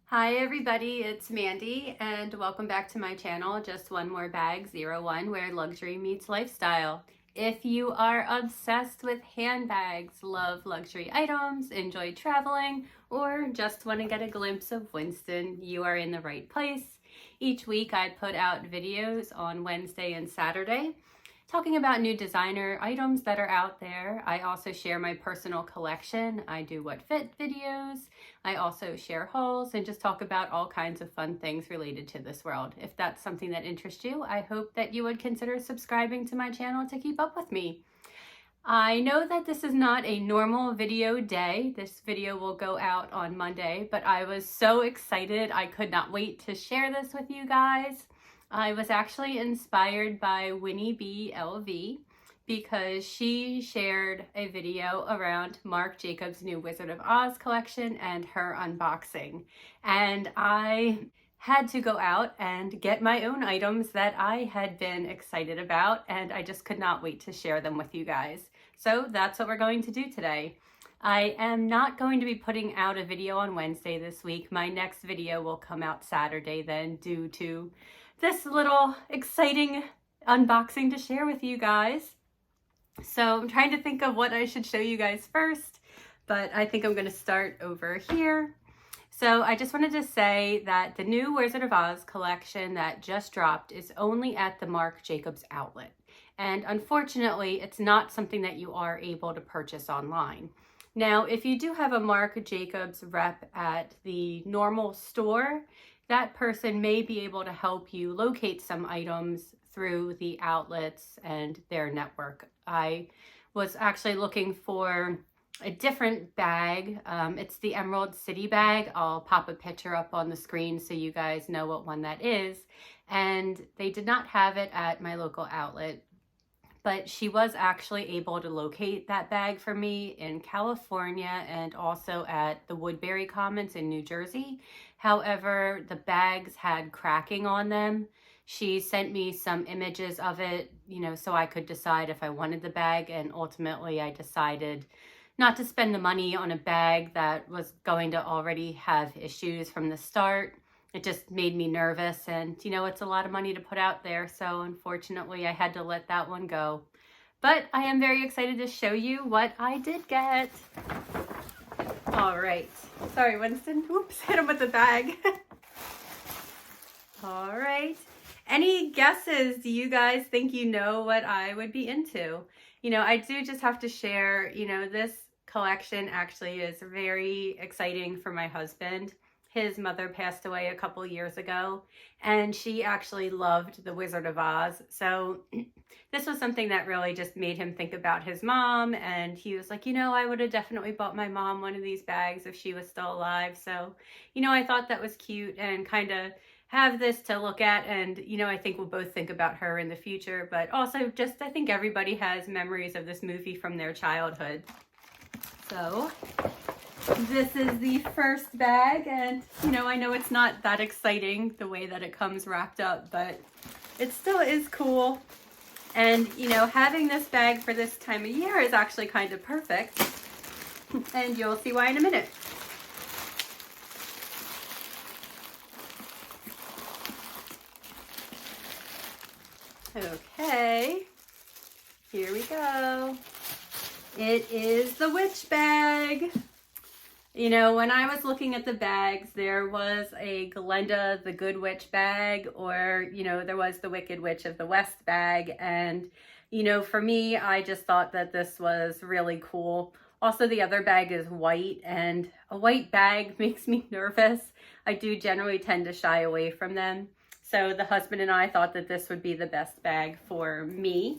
Hi everybody, it's Mandy and welcome back to my channel, Just One More Bag 01, where luxury meets lifestyle. If you are obsessed with handbags, love luxury items, enjoy traveling, or just want to get a glimpse of Winston, you are in the right place. Each week I put out videos on Wednesday and Saturday talking about new designer items that are out there. I also share my personal collection. I do what fit videos. I also share hauls and just talk about all kinds of fun things related to this world. If that's something that interests you, I hope that you would consider subscribing to my channel to keep up with me. I know that this is not a normal video day. This video will go out on Monday, but I was so excited. I could not wait to share this with you guys. I was actually inspired by Winnie B. LV because she shared a video around Marc Jacobs' new Wizard of Oz collection and her unboxing. And I had to go out and get my own items that I had been excited about, and I just could not wait to share them with you guys. So that's what we're going to do today. I am not going to be putting out a video on Wednesday this week. My next video will come out Saturday then, due to this little exciting unboxing to share with you guys. So I'm trying to think of what I should show you guys first, but I think I'm going to start over here. So I just wanted to say that the new Wizard of Oz collection that just dropped is only at the Marc Jacobs outlet. And unfortunately, it's not something that you are able to purchase online. Now, if you do have a Marc Jacobs rep at the normal store, that person may be able to help you locate some items through the outlets and their network. I was actually looking for a different bag. It's the Emerald City bag. I'll pop a picture up on the screen so you guys know what one that is. And they did not have it at my local outlet, but she was actually able to locate that bag for me in California and also at the Woodbury Commons in New Jersey. However, the bags had cracking on them. She sent me some images of it, so I could decide if I wanted the bag, and ultimately I decided not to spend the money on a bag that was going to already have issues from the start. It just made me nervous, and it's a lot of money to put out there, so unfortunately I had to let that one go. But I am very excited to show you what I did get. All right. Sorry, Winston. Oops, hit him with the bag. All right. Any guesses? Do you guys think you know what I would be into? I do just have to share, this collection actually is very exciting for my husband. His mother passed away a couple years ago, and she actually loved the Wizard of Oz. So this was something that really just made him think about his mom, and he was like, I would have definitely bought my mom one of these bags if she was still alive. So, I thought that was cute and kind of have this to look at, and I think we'll both think about her in the future, but also just I think everybody has memories of this movie from their childhood. So this is the first bag, and I know it's not that exciting the way that it comes wrapped up, but it still is cool. And having this bag for this time of year is actually kind of perfect, and you'll see why in a minute. Okay, here we go. It is the witch bag. When I was looking at the bags, there was a Glenda the Good Witch bag, or, there was the Wicked Witch of the West bag. And, for me, I just thought that this was really cool. Also, the other bag is white, and a white bag makes me nervous. I do generally tend to shy away from them. So the husband and I thought that this would be the best bag for me.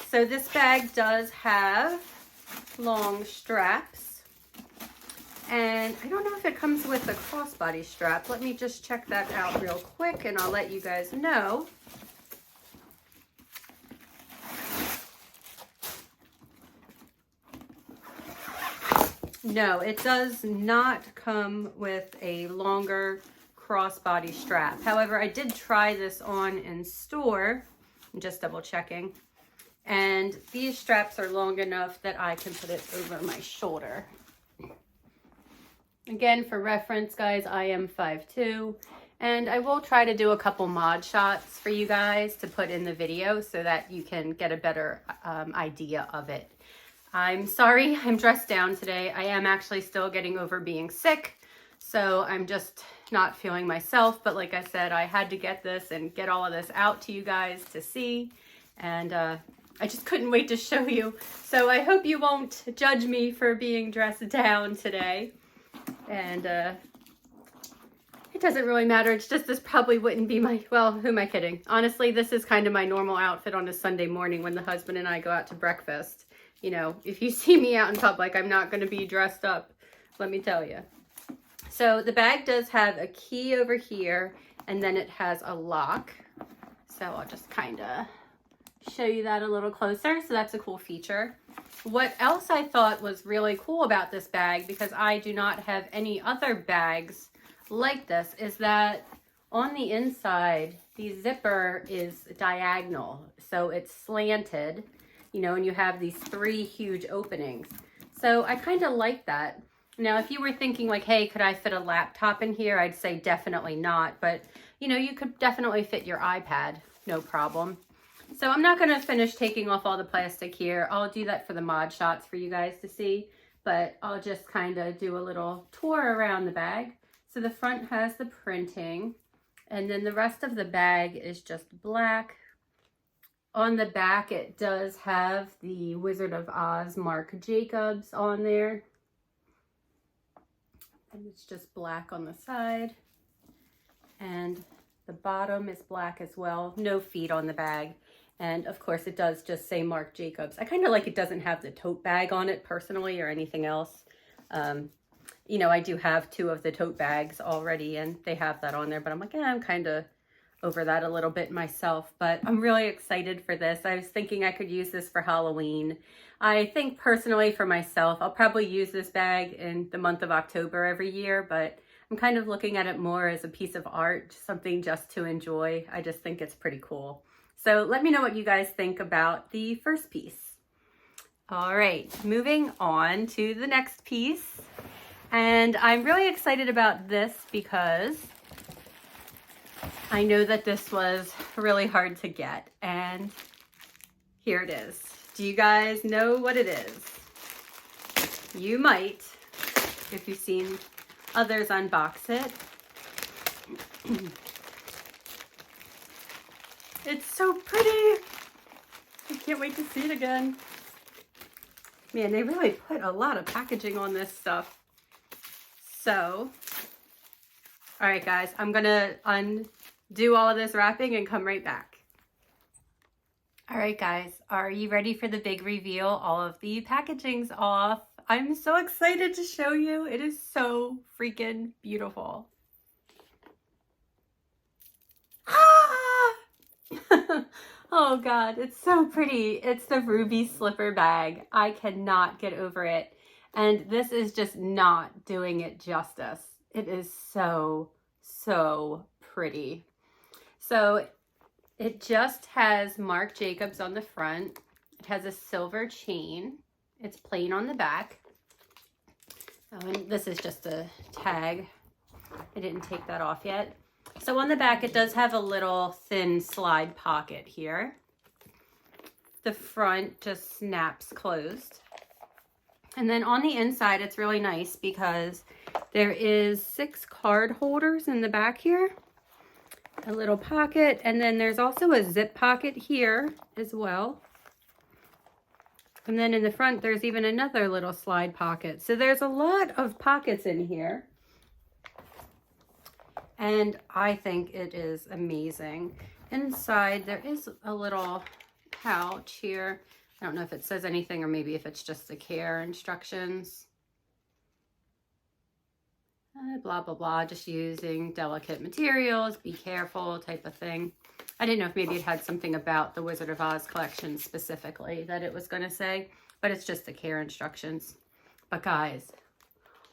So this bag does have long straps, and I don't know if it comes with a crossbody strap. Let me just check that out real quick and I'll let you guys know. No, it does not come with a longer crossbody strap. However, I did try this on in store. I'm just double checking. And these straps are long enough that I can put it over my shoulder. Again, for reference, guys, I am 5'2", and I will try to do a couple mod shots for you guys to put in the video so that you can get a better idea of it. I'm sorry I'm dressed down today. I am actually still getting over being sick, so I'm just not feeling myself. But like I said, I had to get this and get all of this out to you guys to see, and I just couldn't wait to show you. So I hope you won't judge me for being dressed down today. And it doesn't really matter. It's just this probably wouldn't be my, well, who am I kidding? Honestly, this is kind of my normal outfit on a Sunday morning when the husband and I go out to breakfast. You know, if you see me out in public, I'm not going to be dressed up, let me tell you. So the bag does have a key over here, and then it has a lock. So I'll just kind of show you that a little closer. So that's a cool feature. What else I thought was really cool about this bag, because I do not have any other bags like this, is that on the inside, the zipper is diagonal. So it's slanted, you know, and you have these 3 huge openings. So I kind of like that. Now, if you were thinking like, hey, could I fit a laptop in here? I'd say definitely not. But, you know, you could definitely fit your iPad, no problem. So I'm not going to finish taking off all the plastic here. I'll do that for the mod shots for you guys to see. But I'll just kind of do a little tour around the bag. So the front has the printing. And then the rest of the bag is just black. On the back, it does have the Wizard of Oz Marc Jacobs on there. And it's just black on the side. And the bottom is black as well. No feet on the bag. And of course, it does just say Marc Jacobs. I kind of like it doesn't have the tote bag on it personally or anything else. You know, I do have 2 of the tote bags already and they have that on there. But I'm like, I'm kind of over that a little bit myself, but I'm really excited for this. I was thinking I could use this for Halloween. I think personally for myself, I'll probably use this bag in the month of October every year, but I'm kind of looking at it more as a piece of art, something just to enjoy. I just think it's pretty cool. So let me know what you guys think about the first piece. All right, moving on to the next piece. And I'm really excited about this because I know that this was really hard to get, and here it is. Do you guys know what it is? You might, if you've seen others unbox it. It's so pretty. I can't wait to see it again. Man, they really put a lot of packaging on this stuff. So, all right, guys, I'm gonna undo all of this wrapping and come right back. All right, guys, are you ready for the big reveal? All of the packaging's off. I'm so excited to show you. It is so freaking beautiful. Ah! Oh God, it's so pretty. It's the ruby slipper bag. I cannot get over it. And this is just not doing it justice. It is so, so pretty. So it just has Marc Jacobs on the front. It has a silver chain. It's plain on the back. Oh, and this is just a tag. I didn't take that off yet. So on the back, it does have a little thin slide pocket here. The front just snaps closed. And then on the inside, it's really nice because there is 6 card holders in the back here. A little pocket, and then there's also a zip pocket here as well. And then in the front, there's even another little slide pocket. So there's a lot of pockets in here. And I think it is amazing. Inside, there is a little pouch here. I don't know if it says anything or maybe if it's just the care instructions. Blah, blah, blah, just using delicate materials, be careful type of thing. I didn't know if maybe it had something about the Wizard of Oz collection specifically that it was going to say, but it's just the care instructions. But guys,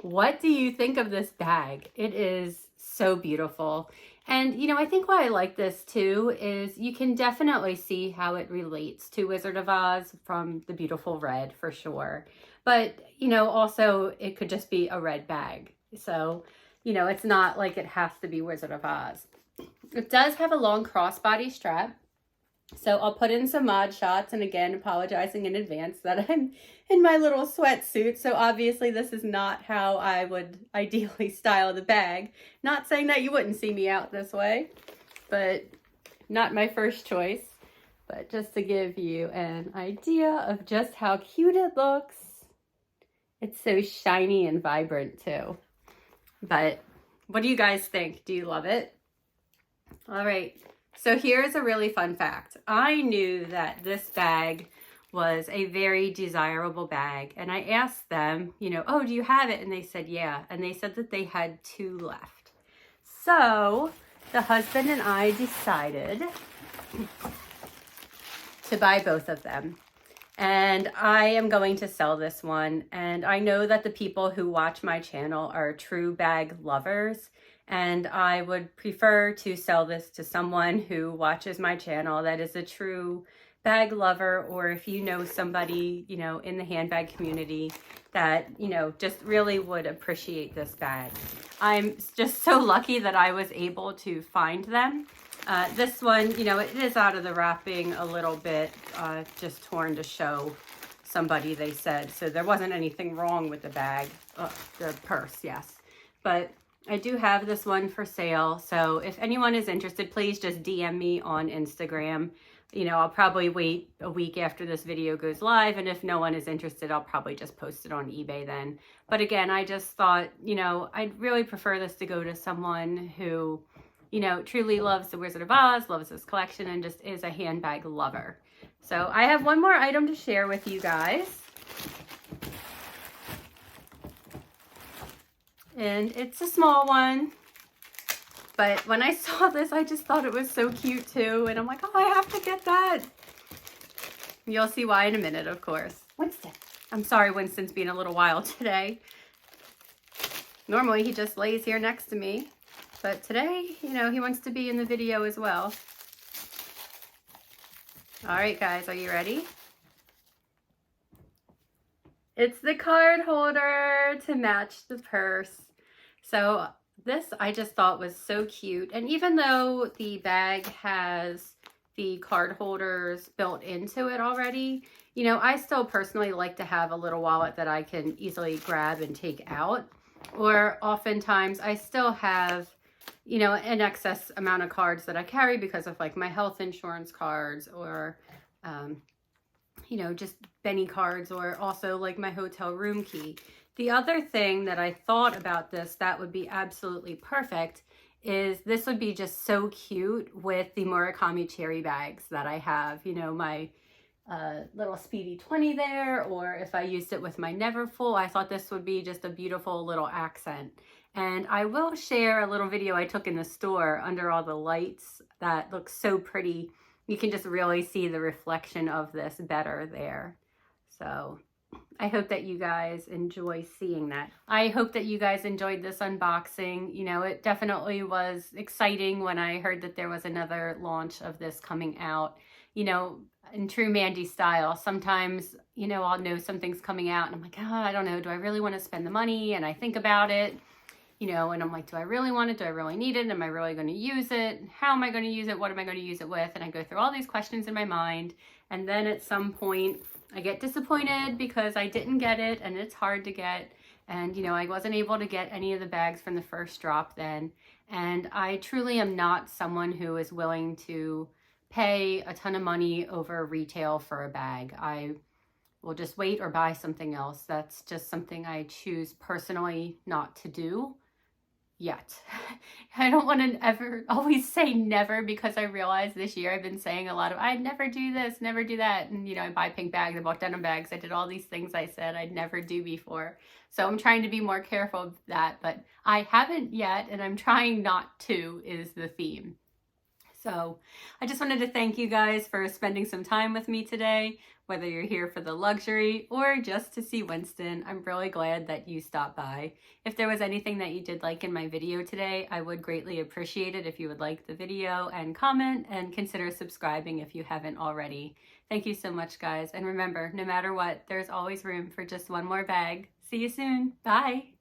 what do you think of this bag? It is so beautiful. And, you know, I think why I like this too is you can definitely see how it relates to Wizard of Oz from the beautiful red for sure. But, you know, also it could just be a red bag. So, you know, it's not like it has to be Wizard of Oz. It does have a long crossbody strap. So I'll put in some mod shots, and again, apologizing in advance that I'm in my little sweatsuit. So obviously this is not how I would ideally style the bag. Not saying that you wouldn't see me out this way, but not my first choice. But just to give you an idea of just how cute it looks. It's so shiny and vibrant too. But what do you guys think? Do you love it? All right. So here's a really fun fact. I knew that this bag was a very desirable bag, and I asked them, you know, oh, do you have it? And they said, yeah. And they said that they had 2 left. So the husband and I decided to buy both of them. And I am going to sell this one. And I know that the people who watch my channel are true bag lovers. And I would prefer to sell this to someone who watches my channel that is a true bag lover, or if you know somebody, you know, in the handbag community that, you know, just really would appreciate this bag. I'm just so lucky that I was able to find them. This one, you know, it is out of the wrapping a little bit, just torn to show somebody, they said. So there wasn't anything wrong with the bag, the purse, yes. But I do have this one for sale. So if anyone is interested, please just DM me on Instagram. You know, I'll probably wait a week after this video goes live. And if no one is interested, I'll probably just post it on eBay then. But again, I just thought, you know, I'd really prefer this to go to someone who, you know, truly loves the Wizard of Oz, loves this collection, and just is a handbag lover. So I have one more item to share with you guys. And it's a small one, but when I saw this, I just thought it was so cute too. And I'm like, oh, I have to get that. You'll see why in a minute, of course. Winston. I'm sorry, Winston's being a little wild today. Normally he just lays here next to me, but today, you know, he wants to be in the video as well. All right, guys, are you ready? It's the card holder to match the purse. So this I just thought was so cute. And even though the bag has the card holders built into it already, you know, I still personally like to have a little wallet that I can easily grab and take out. Or oftentimes I still have, you know, an excess amount of cards that I carry because of like my health insurance cards, or you know, just Benny cards, or also like my hotel room key. The other thing that I thought about this that would be absolutely perfect is this would be just so cute with the Murakami cherry bags that I have, you know, my little Speedy 20 there, or if I used it with my Neverfull, I thought this would be just a beautiful little accent. And I will share a little video I took in the store under all the lights that looks so pretty. You can just really see the reflection of this better there. So I hope that you guys enjoy seeing that. I hope that you guys enjoyed this unboxing. You know, it definitely was exciting when I heard that there was another launch of this coming out. You know, in true Mandy style, sometimes, you know, I'll know something's coming out and I'm like, oh, I don't know, do I really want to spend the money? And I think about it. You know, and I'm like, do I really want it? Do I really need it? Am I really going to use it? How am I going to use it? What am I going to use it with? And I go through all these questions in my mind. And then at some point, I get disappointed because I didn't get it, and it's hard to get. And, you know, I wasn't able to get any of the bags from the first drop then. And I truly am not someone who is willing to pay a ton of money over retail for a bag. I will just wait or buy something else. That's just something I choose personally not to do. Yet. I don't want to ever always say never, because I realized this year I've been saying a lot of I'd never do this, never do that. And, you know, I buy pink bags, I bought denim bags, I did all these things I said I'd never do before. So I'm trying to be more careful of that, but I haven't yet, and I'm trying not to is the theme. So I just wanted to thank you guys for spending some time with me today, whether you're here for the luxury or just to see Winston. I'm really glad that you stopped by. If there was anything that you did like in my video today, I would greatly appreciate it if you would like the video and comment, and consider subscribing if you haven't already. Thank you so much, guys. And remember, no matter what, there's always room for just one more bag. See you soon. Bye.